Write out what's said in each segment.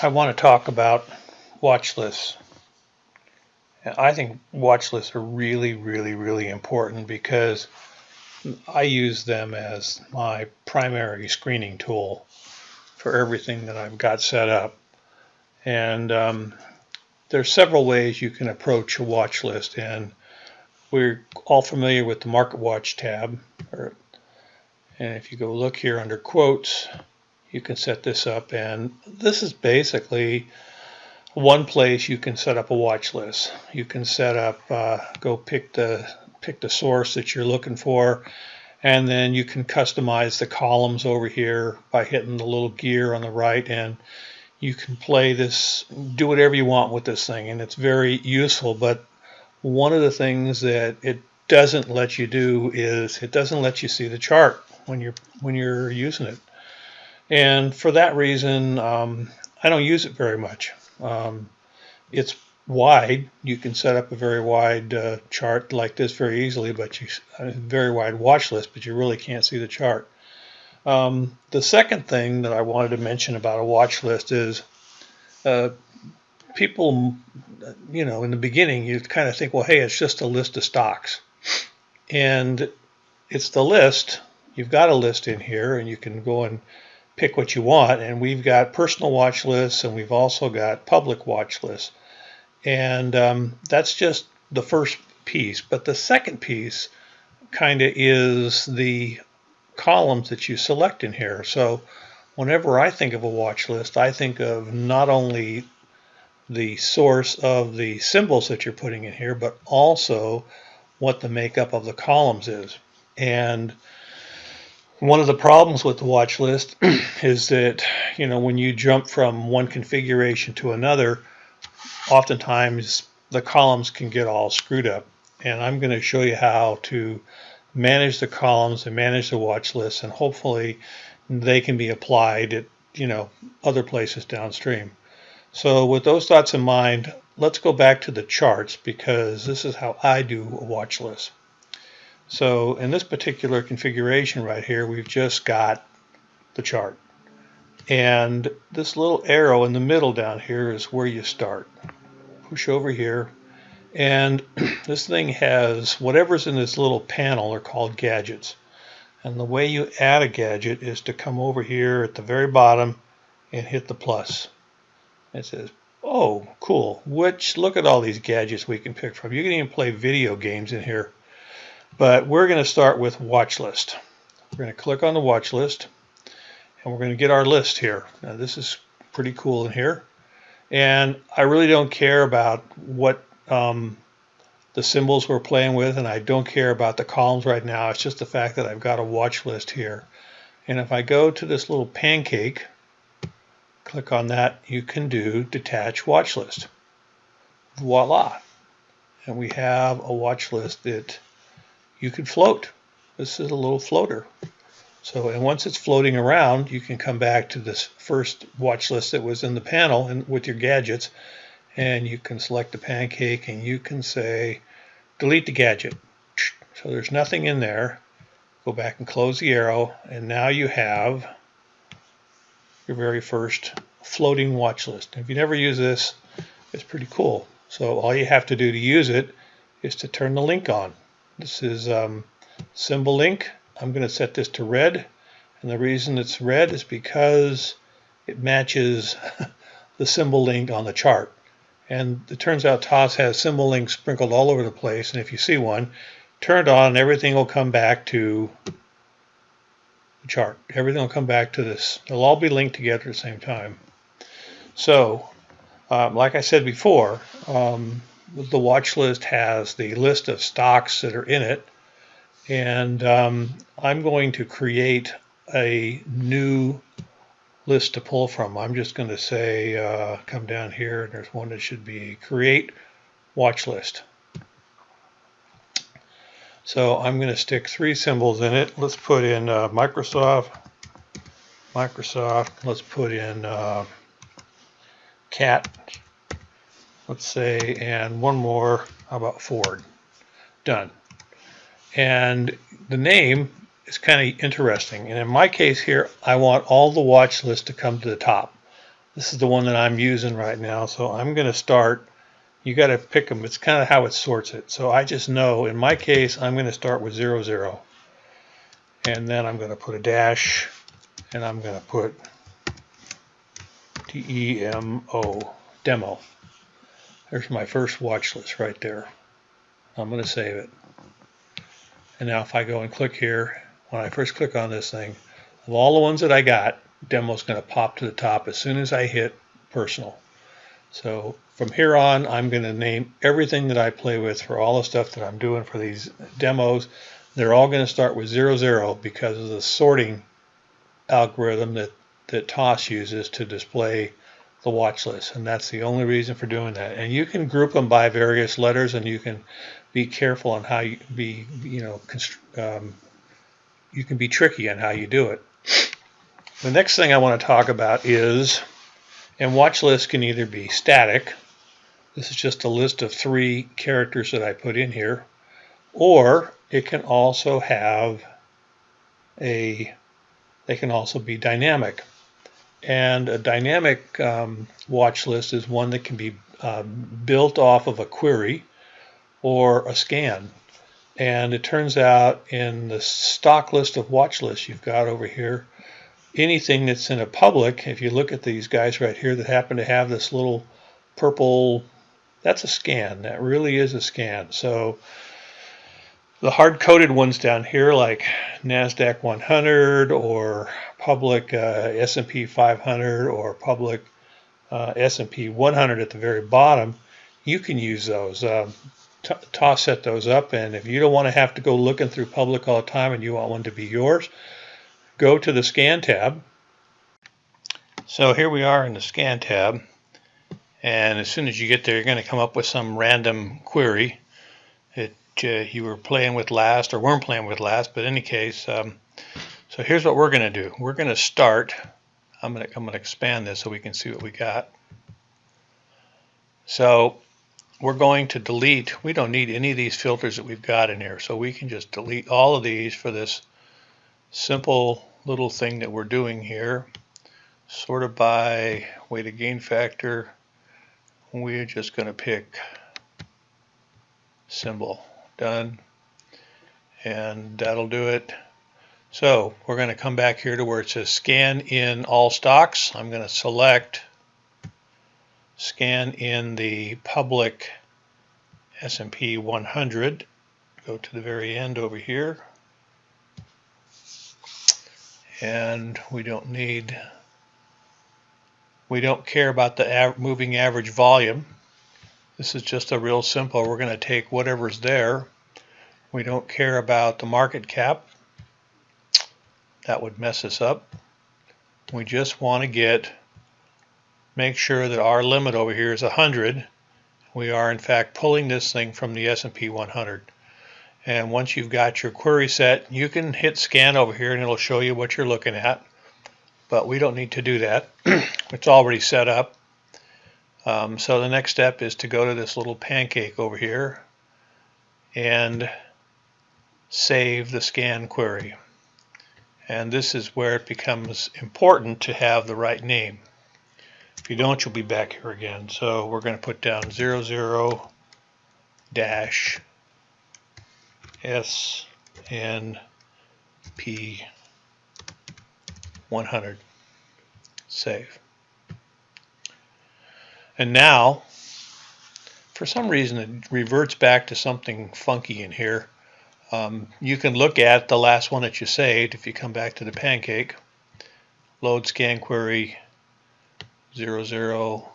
I want to talk about watch lists. I think watch lists are really important because I use them as my primary screening tool for everything that I've got set up. And there's several ways you can approach a watch list, and we're all familiar with the Market Watch tab. And if you go look here under quotes, you can set this up, and this is basically one place you can set up a watch list. You can set up, go pick the source that you're looking for, and then you can customize the columns over here by hitting the little gear on the right, and you can play this, do whatever you want with this thing, and it's very useful. But one of the things that it doesn't let you do is it doesn't let you see the chart when you're using it. And for that reason, I don't use it very much. It's wide. You can set up a very wide chart like this very easily, but a very wide watch list, but you really can't see the chart. The second thing that I wanted to mention about a watch list is people, in the beginning, you kind of think, well, hey, it's just a list of stocks. And it's the list. You've got a list in here, and you can go and pick what you want. And we've got personal watch lists, and we've also got public watch lists. And that's just the first piece. But the second piece kind of is the columns that you select in here. So whenever I think of a watch list, I think of not only the source of the symbols that you're putting in here, but also what the makeup of the columns is. And one of the problems with the watch list is that, when you jump from one configuration to another, oftentimes the columns can get all screwed up. And I'm going to show you how to manage the columns and manage the watch list, and hopefully they can be applied at other places downstream. So with those thoughts in mind, let's go back to the charts, because this is how I do a watch list. So in this particular configuration right here, we've just got the chart. And this little arrow in the middle down here is where you start. Push over here, and this thing has whatever's in this little panel are called gadgets. And the way you add a gadget is to come over here at the very bottom and hit the plus. It says, oh, cool, look at all these gadgets we can pick from. You can even play video games in here. But we're going to start with watch list. We're going to click on the watch list, and we're going to get our list here. Now this is pretty cool in here. And I really don't care about what the symbols we're playing with, and I don't care about the columns right now. It's just the fact that I've got a watch list here. And if I go to this little pancake, click on that, you can do detach watch list. Voila. And we have a watch list that you can float. This is a little floater. So, and once it's floating around, you can come back to this first watch list that was in the panel and with your gadgets, and you can select the pancake, and you can say delete the gadget. So there's nothing in there. Go back and close the arrow, and now you have your very first floating watch list. If you never use this, it's pretty cool. So all you have to do to use it is to turn the link on. This is symbol link. I'm going to set this to red, and the reason it's red is because it matches the symbol link on the chart. And it turns out TOS has symbol links sprinkled all over the place, and if you see one, turn it on, everything will come back to the chart. Everything will come back to this. They'll all be linked together at the same time. So, like I said before, the watch list has the list of stocks that are in it, and I'm going to create a new list to pull from. I'm just going to say, come down here, and there's one that should be create watch list. So I'm going to stick 3 symbols in it. Let's put in Microsoft. Let's put in cat, let's say, and one more. How about Ford? Done. And the name is kind of interesting. And in my case here, I want all the watch lists to come to the top. This is the one that I'm using right now, so I'm going to start. You got to pick them. It's kind of how it sorts it. So I just know, in my case, I'm going to start with 00, 0. And then I'm going to put a dash, and I'm going to put DEMO, demo. There's my first watch list right there. I'm going to save it. And now if I go and click here, when I first click on this thing, of all the ones that I got, demo's going to pop to the top as soon as I hit personal. So from here on, I'm going to name everything that I play with for all the stuff that I'm doing for these demos. They're all going to start with 00 because of the sorting algorithm that TOS uses to display the watch list, and that's the only reason for doing that. And you can group them by various letters, and you can be careful on how you be, you can be tricky on how you do it. The next thing I want to talk about is, and watch lists can either be static. This is just a list of 3 characters that I put in here, or it can also have they can also be dynamic. And a dynamic watch list is one that can be built off of a query or a scan. And it turns out in the stock list of watch lists you've got over here, anything that's in a public, if you look at these guys right here that happen to have this little purple, that's a scan. That really is a scan. So the hard-coded ones down here, like NASDAQ 100 or public S&P 500 or public S&P 100 at the very bottom, you can use those. TOS set those up, and if you don't want to have to go looking through public all the time and you want one to be yours, go to the Scan tab. So here we are in the Scan tab, and as soon as you get there, you're going to come up with some random query that you were playing with last or weren't playing with last, but in any case, so here's what we're going to do. We're going to start. I'm going to expand this so we can see what we got. So we're going to delete. We don't need any of these filters that we've got in here, so we can just delete all of these for this simple little thing that we're doing here. Sorted by weighted gain factor. We're just going to pick symbol. Done. And that'll do it. So we're going to come back here to where it says scan in all stocks. I'm going to select scan in the public S&P 100. Go to the very end over here. And we don't care about the moving average volume. This is just a real simple. We're going to take whatever's there. We don't care about the market cap. That would mess us up. We just want to make sure that our limit over here is 100. We are in fact pulling this thing from the S&P 100. And once you've got your query set, you can hit scan over here and it'll show you what you're looking at. But we don't need to do that. It's already set up. So the next step is to go to this little pancake over here and save the scan query. And this is where it becomes important to have the right name. If you don't, you'll be back here again. So we're going to put down 00 dash S&P 100. Save. And now, for some reason, it reverts back to something funky in here. You can look at the last one that you saved if you come back to the pancake. Load scan query 00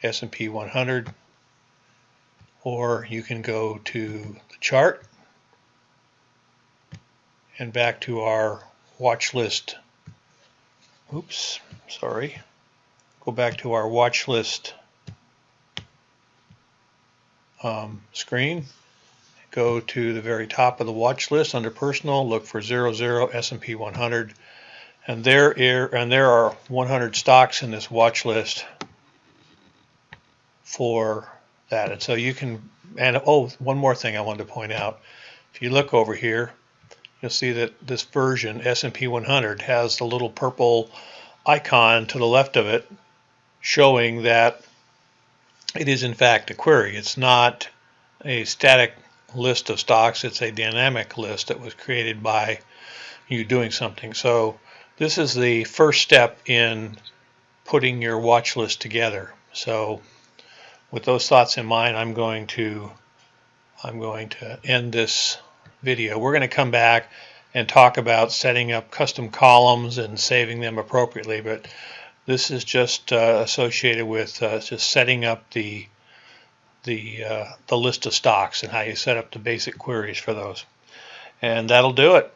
S&P 100. Or you can go to the chart and back to our watch list. Oops, sorry. Go back to our watch list screen. Go to the very top of the watch list under personal, look for 00 S&P 100, and there are 100 stocks in this watch list for that. And so you can, and oh, one more thing I wanted to point out. If you look over here, you'll see that this version, S&P 100, has the little purple icon to the left of it showing that it is in fact a query. It's not a static list of stocks, it's a dynamic list that was created by you doing something. So this is the first step in putting your watch list together. So with those thoughts in mind, I'm going to end this video. We're going to come back and talk about setting up custom columns and saving them appropriately, but this is just associated with just setting up the list of stocks and how you set up the basic queries for those. And that'll do it.